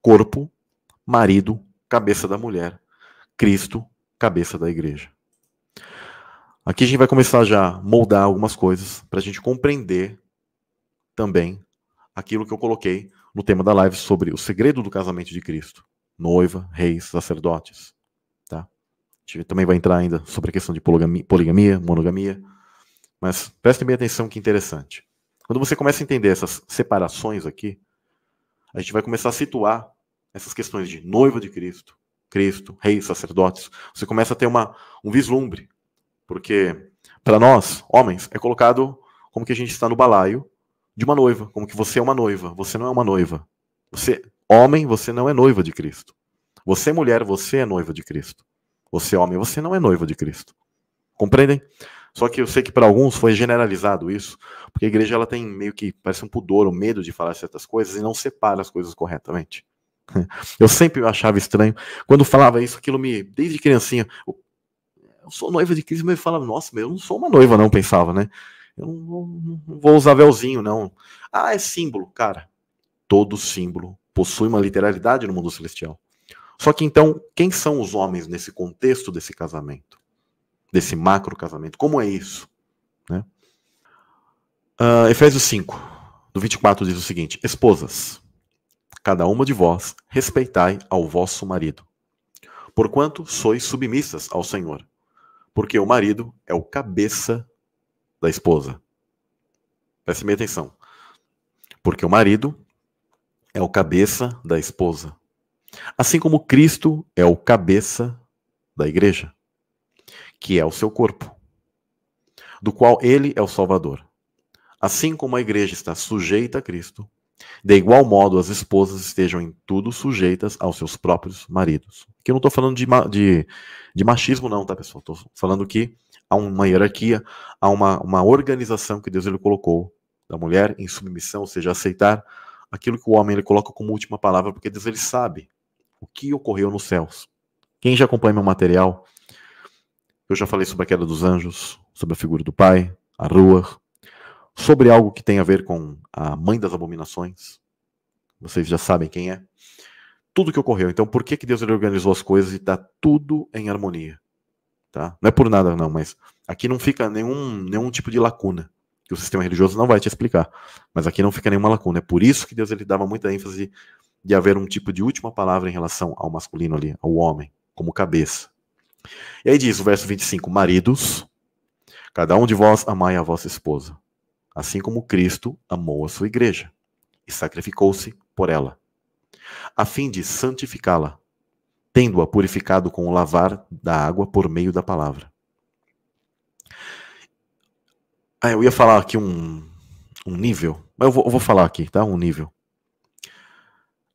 corpo, marido, cabeça da mulher, Cristo, cabeça da igreja. Aqui a gente vai começar já a moldar algumas coisas para a gente compreender também aquilo que eu coloquei no tema da live sobre o segredo do casamento de Cristo. Noiva, reis, sacerdotes. Tá? A gente também vai entrar ainda sobre a questão de poligamia, monogamia. Mas prestem bem atenção que interessante. Quando você começa a entender essas separações aqui, a gente vai começar a situar essas questões de noiva de Cristo, Cristo, reis, sacerdotes. Você começa a ter um vislumbre. Porque para nós, homens, é colocado como que a gente está no balaio de uma noiva, como que você é uma noiva. Você não é uma noiva. Você, homem, você não é noiva de Cristo. Você, mulher, você é noiva de Cristo. Você, homem, você não é noiva de Cristo. Compreendem? Só que eu sei que para alguns foi generalizado isso, porque a igreja ela tem meio que, parece um pudor, um medo de falar certas coisas e não separa as coisas corretamente. Eu sempre achava estranho. Quando falava isso, aquilo desde criancinha, eu sou noiva de Cristo, mas eu falava, nossa, eu não sou uma noiva não, pensava, né? Eu não vou usar véuzinho, não. Ah, é símbolo. Cara, todo símbolo possui uma literalidade no mundo celestial. Só que então, quem são os homens nesse contexto desse casamento? Desse macro casamento? Como é isso? Né? Efésios 5, do 24, diz o seguinte: esposas, cada uma de vós respeitai ao vosso marido, porquanto sois submissas ao Senhor. Porque o marido é o cabeça da esposa. Preste bem atenção. Porque o marido é o cabeça da esposa. Assim como Cristo é o cabeça da igreja, que é o seu corpo, do qual ele é o Salvador. Assim como a igreja está sujeita a Cristo, de igual modo as esposas estejam em tudo sujeitas aos seus próprios maridos. Aqui eu não estou falando de machismo não, tá, pessoal? Estou falando que há uma hierarquia, há uma organização que Deus ele colocou da mulher em submissão, ou seja, aceitar aquilo que o homem ele coloca como última palavra, porque Deus ele sabe o que ocorreu nos céus. Quem já acompanha meu material, eu já falei sobre a queda dos anjos, sobre a figura do Pai, a Ruach, sobre algo que tem a ver com a mãe das abominações. Vocês já sabem quem é. Tudo que ocorreu. Então, por que Deus ele organizou as coisas e está tudo em harmonia? Tá? Não é por nada, não, mas aqui não fica nenhum tipo de lacuna que o sistema religioso não vai te explicar. Mas aqui não fica nenhuma lacuna. É por isso que Deus ele dava muita ênfase de haver um tipo de última palavra em relação ao masculino ali, ao homem, como cabeça. E aí diz o verso 25, maridos, cada um de vós amai a vossa esposa, assim como Cristo amou a sua igreja e sacrificou-se por ela, a fim de santificá-la, tendo-a purificado com o lavar da água por meio da palavra. Eu ia falar aqui um nível, mas eu vou falar aqui, tá? Um nível.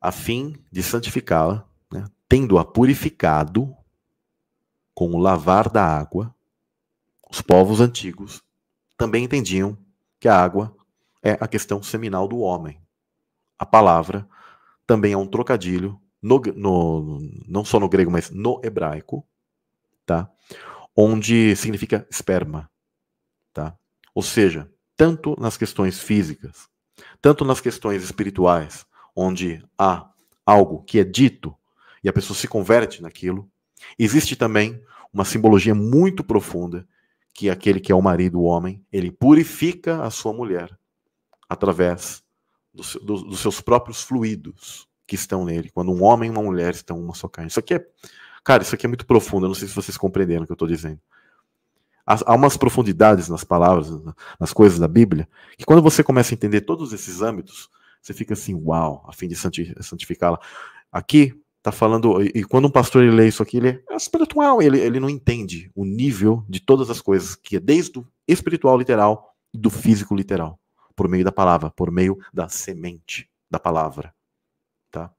A fim de santificá-la, né? Tendo-a purificado com o lavar da água. Os povos antigos também entendiam que a água é a questão seminal do homem. A palavra também é um trocadilho, não só no grego, mas no hebraico, tá? Onde significa esperma. Tá? Ou seja, tanto nas questões físicas, tanto nas questões espirituais, onde há algo que é dito e a pessoa se converte naquilo, existe também uma simbologia muito profunda que aquele que é o marido, o homem, ele purifica a sua mulher através dos seus próprios fluidos que estão nele. Quando um homem e uma mulher estão uma só carne. Isso aqui é muito profundo, eu não sei se vocês compreenderam o que eu estou dizendo. Há umas profundidades nas palavras, nas coisas da Bíblia, que quando você começa a entender todos esses âmbitos, você fica assim, uau, a fim de santificá-la. Aqui está falando, e quando um pastor ele lê isso aqui, ele é espiritual, ele não entende o nível de todas as coisas, que é desde o espiritual literal e do físico literal, por meio da palavra, por meio da semente da palavra. Tá?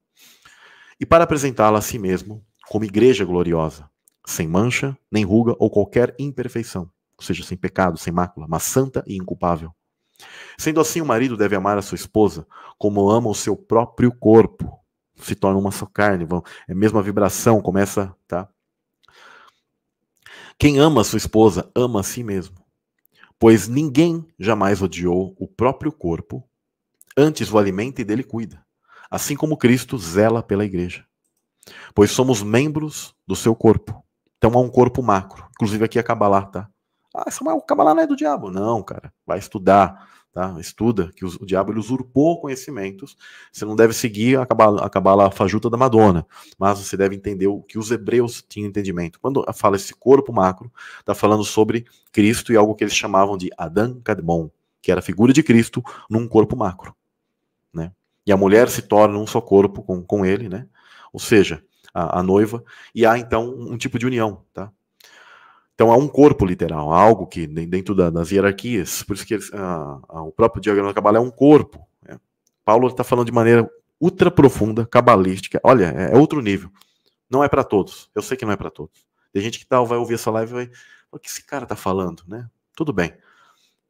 E para apresentá-la a si mesmo como igreja gloriosa, sem mancha, nem ruga ou qualquer imperfeição, ou seja, sem pecado, sem mácula, mas santa e inculpável. Sendo assim, o marido deve amar a sua esposa como ama o seu próprio corpo. Se torna uma só carne, é a mesma vibração, começa, tá? Quem ama a sua esposa, ama a si mesmo. Pois ninguém jamais odiou o próprio corpo, antes o alimenta e dele cuida, assim como Cristo zela pela igreja. Pois somos membros do seu corpo. Então há um corpo macro. Inclusive aqui a Kabbalah, tá? Samuel, o Kabbalah não é do diabo. Não, cara. Vai estudar, tá? Estuda, que o diabo ele usurpou conhecimentos. Você não deve seguir a Kabbalah fajuta da Madonna, mas você deve entender o que os hebreus tinham entendimento. Quando fala esse corpo macro, está falando sobre Cristo e algo que eles chamavam de Adam Kadmon, que era a figura de Cristo num corpo macro, né? E a mulher se torna um só corpo com ele, né? Ou seja, a noiva, e há então um tipo de união, tá? Então há um corpo literal, algo que dentro das hierarquias, por isso que o próprio diagrama da Kabbalah é um corpo, né? Paulo está falando de maneira ultra profunda, cabalística, olha, é outro nível, não é para todos, eu sei que não é para todos, tem gente que vai ouvir essa live e vai, o que esse cara está falando, né? Tudo bem,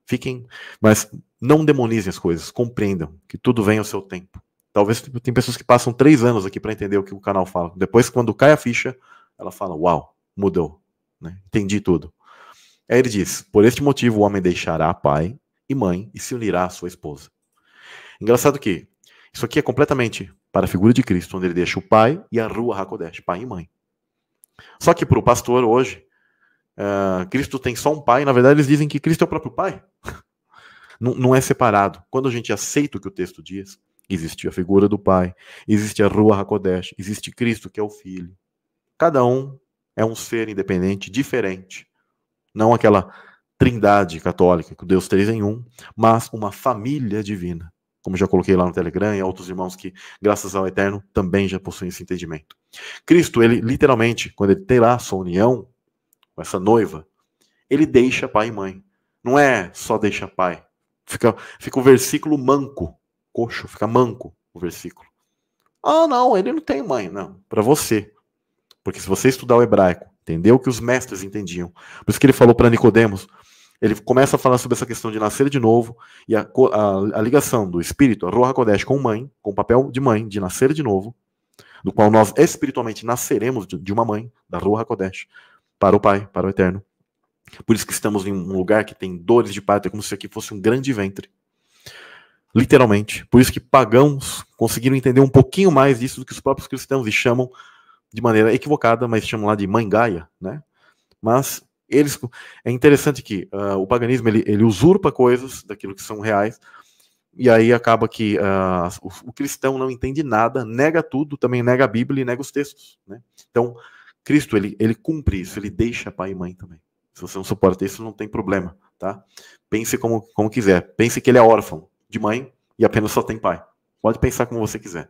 fiquem, mas não demonizem as coisas, compreendam que tudo vem ao seu tempo. Talvez tem pessoas que passam 3 anos aqui para entender o que o canal fala. Depois, quando cai a ficha, ela fala, uau, mudou, né? Entendi tudo. Aí ele diz, por este motivo o homem deixará pai e mãe e se unirá à sua esposa. Engraçado que isso aqui é completamente para a figura de Cristo, onde ele deixa o pai e a Ruach HaKodesh, pai e mãe. Só que para o pastor hoje, Cristo tem só um pai, na verdade eles dizem que Cristo é o próprio pai. Não é separado. Quando a gente aceita o que o texto diz, existe a figura do pai, existe a Ruach HaKodesh, existe Cristo que é o Filho. Cada um é um ser independente, diferente. Não aquela trindade católica, que Deus 3 em 1, mas uma família divina. Como já coloquei lá no Telegram e outros irmãos que, graças ao Eterno, também já possuem esse entendimento. Cristo, ele literalmente, quando ele terá a sua união com essa noiva, ele deixa pai e mãe. Não é só deixa pai. Fica o versículo manco, coxo, fica manco o versículo. Não, ele não tem mãe. Não, para você. Porque se você estudar o hebraico, entender o que os mestres entendiam, por isso que ele falou para Nicodemos, ele começa a falar sobre essa questão de nascer de novo e a ligação do espírito, a Ruach HaKodesh, com mãe, com o papel de mãe, de nascer de novo, do qual nós espiritualmente nasceremos de uma mãe, da Ruach HaKodesh, para o Pai, para o Eterno. Por isso que estamos em um lugar que tem dores de parto, é como se aqui fosse um grande ventre. Literalmente. Por isso que pagãos conseguiram entender um pouquinho mais disso do que os próprios cristãos e chamam de maneira equivocada, mas chamam lá de mãe Gaia, né? Mas é interessante que o paganismo ele usurpa coisas daquilo que são reais, e aí acaba que o cristão não entende nada, nega tudo, também nega a Bíblia e nega os textos, né? Então, Cristo, ele cumpre isso, ele deixa pai e mãe também. Se você não suporta isso, não tem problema, tá? Pense como quiser. Pense que ele é órfão de mãe e apenas só tem pai. Pode pensar como você quiser.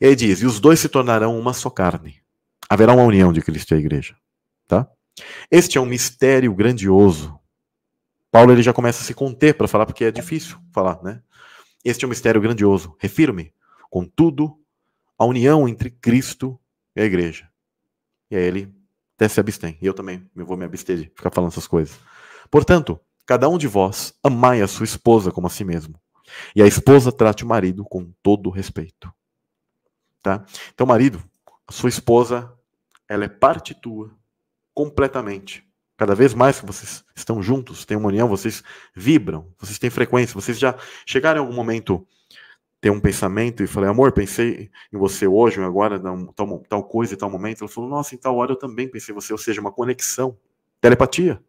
E aí diz, e os dois se tornarão uma só carne. Haverá uma união de Cristo e a igreja, tá? Este é um mistério grandioso. Paulo ele já começa a se conter para falar, porque é difícil falar, né? Este é um mistério grandioso. Refiro-me, contudo, a união entre Cristo e a igreja. E aí ele até se abstém. E eu também vou me abster de ficar falando essas coisas. Portanto, cada um de vós amai a sua esposa como a si mesmo. E a esposa trate o marido com todo respeito. Tá? Então, marido, a sua esposa, ela é parte tua, completamente. Cada vez mais que vocês estão juntos, têm uma união, vocês vibram, vocês têm frequência, vocês já chegaram em algum momento ter um pensamento e falei, amor, pensei em você hoje, agora, tal coisa e tal momento. Ela falou, nossa, em tal hora eu também pensei em você, ou seja, uma conexão, telepatia.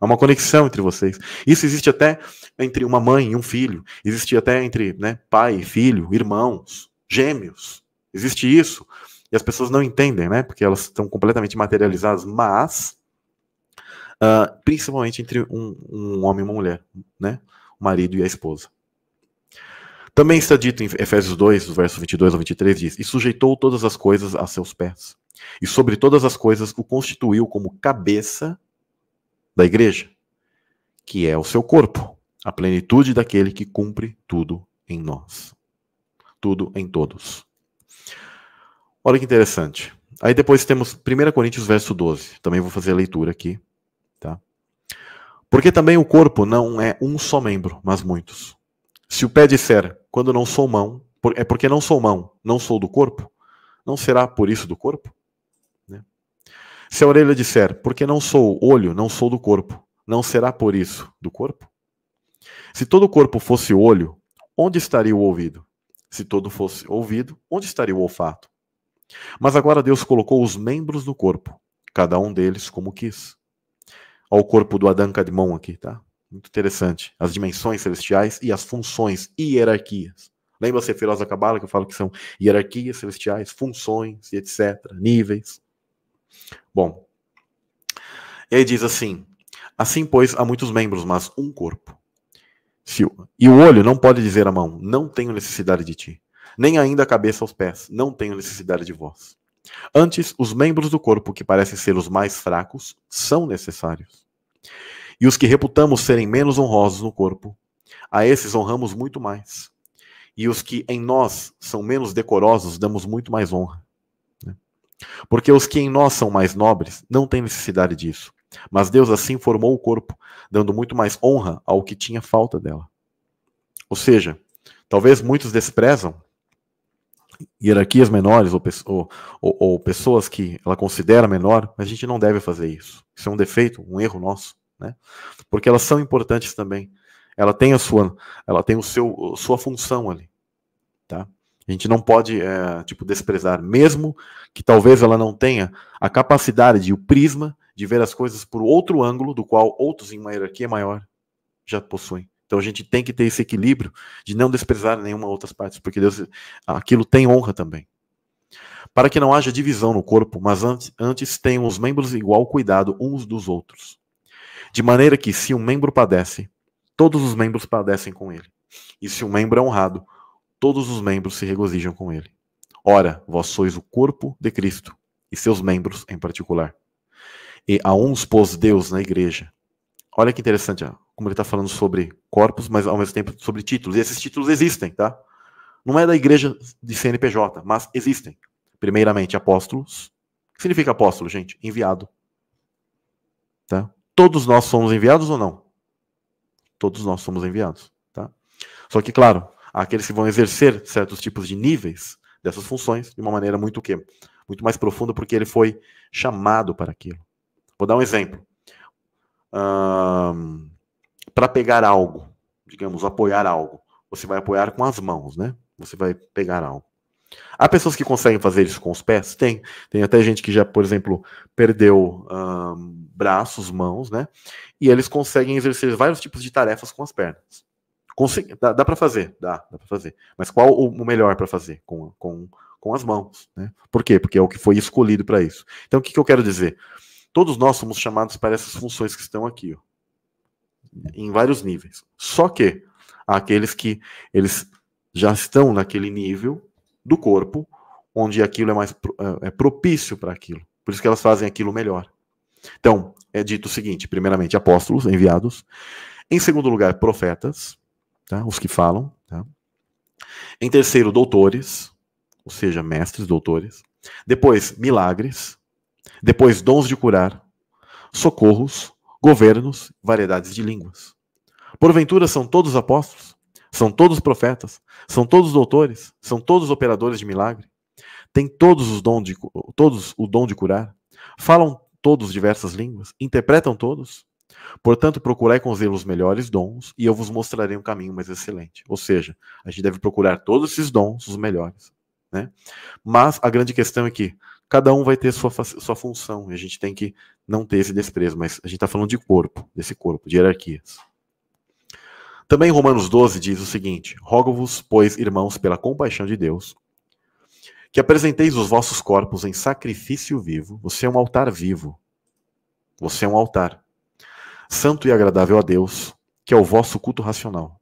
Há uma conexão entre vocês. Isso existe até entre uma mãe e um filho, existe até entre, né, pai e filho, irmãos, gêmeos. Existe isso. E as pessoas não entendem, né, porque elas estão completamente materializadas, mas principalmente entre um homem e uma mulher, né, o marido e a esposa. Também está dito em Efésios 2, versos 22 ao 23, diz, e sujeitou todas as coisas a seus pés, e sobre todas as coisas o constituiu como cabeça da igreja, que é o seu corpo, a plenitude daquele que cumpre tudo em nós. Tudo em todos. Olha que interessante. Aí depois temos 1 Coríntios, verso 12. Também vou fazer a leitura aqui. Tá? Porque também o corpo não é um só membro, mas muitos. Se o pé disser, quando não sou mão, é porque não sou mão, não sou do corpo, não será por isso do corpo? Né? Se a orelha disser, porque não sou olho, não sou do corpo, não será por isso do corpo? Se todo o corpo fosse olho, onde estaria o ouvido? Se todo fosse ouvido, onde estaria o olfato? Mas agora Deus colocou os membros do corpo, cada um deles como quis. Olha o corpo do Adão Kadmon aqui, tá? Muito interessante. As dimensões celestiais e as funções e hierarquias. Lembra a Sefirot da Cabala que eu falo que são hierarquias celestiais, funções e etc, níveis. Bom, e aí diz assim: assim, pois, há muitos membros, mas um corpo. E o olho não pode dizer à mão, não tenho necessidade de ti. Nem ainda a cabeça aos pés, não tenho necessidade de vós. Antes, os membros do corpo que parecem ser os mais fracos são necessários. E os que reputamos serem menos honrosos no corpo, a esses honramos muito mais. E os que em nós são menos decorosos, damos muito mais honra. Porque os que em nós são mais nobres não têm necessidade disso. Mas Deus assim formou o corpo, dando muito mais honra ao que tinha falta dela. Ou seja, talvez muitos desprezam hierarquias menores ou pessoas que ela considera menor, mas a gente não deve fazer isso. Isso é um defeito, um erro nosso, né? Porque elas são importantes também. Ela tem sua função ali, tá? A gente não pode desprezar, mesmo que talvez ela não tenha a capacidade e o prisma de ver as coisas por outro ângulo, do qual outros em uma hierarquia maior já possuem. Então a gente tem que ter esse equilíbrio de não desprezar nenhuma outras partes, porque Deus, aquilo tem honra também. Para que não haja divisão no corpo, mas antes tenham os membros igual cuidado uns dos outros. De maneira que, se um membro padece, todos os membros padecem com ele. E se um membro é honrado, todos os membros se regozijam com ele. Ora, vós sois o corpo de Cristo, e seus membros em particular. E a uns pôs Deus na igreja. Olha que interessante, como ele está falando sobre corpos, mas ao mesmo tempo sobre títulos. E esses títulos existem, tá? Não é da igreja de CNPJ, mas existem. Primeiramente, apóstolos. O que significa apóstolo, gente? Enviado. Tá? Todos nós somos enviados ou não? Todos nós somos enviados. Tá? Só que, claro, há aqueles que vão exercer certos tipos de níveis dessas funções de uma maneira muito mais profunda, porque ele foi chamado para aquilo. Vou dar um exemplo. Para pegar algo, digamos, apoiar algo, você vai apoiar com as mãos, né? Você vai pegar algo. Há pessoas que conseguem fazer isso com os pés? Tem até gente que já, por exemplo, perdeu braços, mãos, né? E eles conseguem exercer vários tipos de tarefas com as pernas. Dá para fazer, dá para fazer. Mas qual o melhor para fazer? Com as mãos, né? Por quê? Porque é o que foi escolhido para isso. Então, o que eu quero dizer? Todos nós somos chamados para essas funções que estão aqui, ó, em vários níveis. Só que há aqueles que eles já estão naquele nível do corpo onde aquilo é mais propício para aquilo. Por isso que elas fazem aquilo melhor. Então, é dito o seguinte, primeiramente, apóstolos enviados. Em segundo lugar, profetas, tá? Os que falam. Tá? Em terceiro, doutores, ou seja, mestres, doutores. Depois, milagres. Depois, dons de curar, socorros, governos, variedades de línguas. Porventura são todos apóstolos? São todos profetas? São todos doutores? São todos operadores de milagre? Têm todos o dom de curar? Falam todos diversas línguas? Interpretam todos? Portanto, procurai com zelo os melhores dons, e eu vos mostrarei um caminho mais excelente. Ou seja, a gente deve procurar todos esses dons, os melhores. Né? Mas a grande questão é que cada um vai ter sua função, e a gente tem que não ter esse desprezo, mas a gente está falando de corpo, desse corpo, de hierarquias. Também Romanos 12 diz o seguinte: rogo-vos, pois, irmãos, pela compaixão de Deus, que apresenteis os vossos corpos em sacrifício vivo. Você é um altar vivo. Você é um altar. Santo e agradável a Deus, que é o vosso culto racional.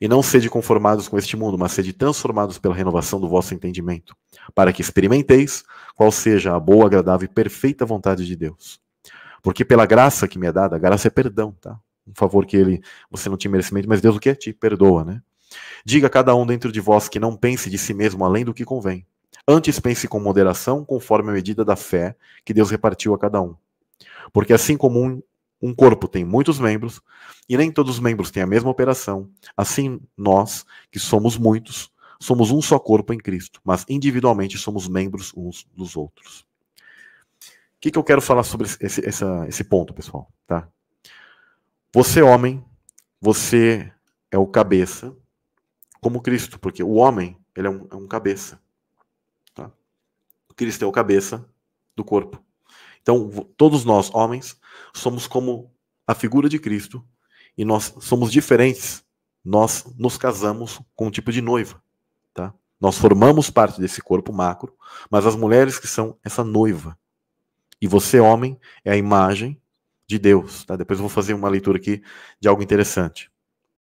E não sede conformados com este mundo, mas sede transformados pela renovação do vosso entendimento, para que experimenteis qual seja a boa, agradável e perfeita vontade de Deus. Porque pela graça que me é dada, a graça é perdão, tá? Um favor que você não tinha merecimento, mas Deus o que é? Te perdoa, né? Diga a cada um dentro de vós que não pense de si mesmo além do que convém. Antes pense com moderação, conforme a medida da fé que Deus repartiu a cada um. Porque assim como um corpo tem muitos membros, e nem todos os membros têm a mesma operação, assim nós, que somos muitos, somos um só corpo em Cristo, mas individualmente somos membros uns dos outros. O que eu quero falar sobre esse ponto, pessoal? Tá? Você, homem, você é o cabeça, como Cristo, porque o homem Ele é um cabeça. Tá? Cristo é o cabeça do corpo. Então, todos nós, homens, somos como a figura de Cristo e nós somos diferentes. Nós nos casamos com um tipo de noiva. Tá? Nós formamos parte desse corpo macro, mas as mulheres que são essa noiva. E você, homem, é a imagem de Deus. Tá? Depois eu vou fazer uma leitura aqui de algo interessante.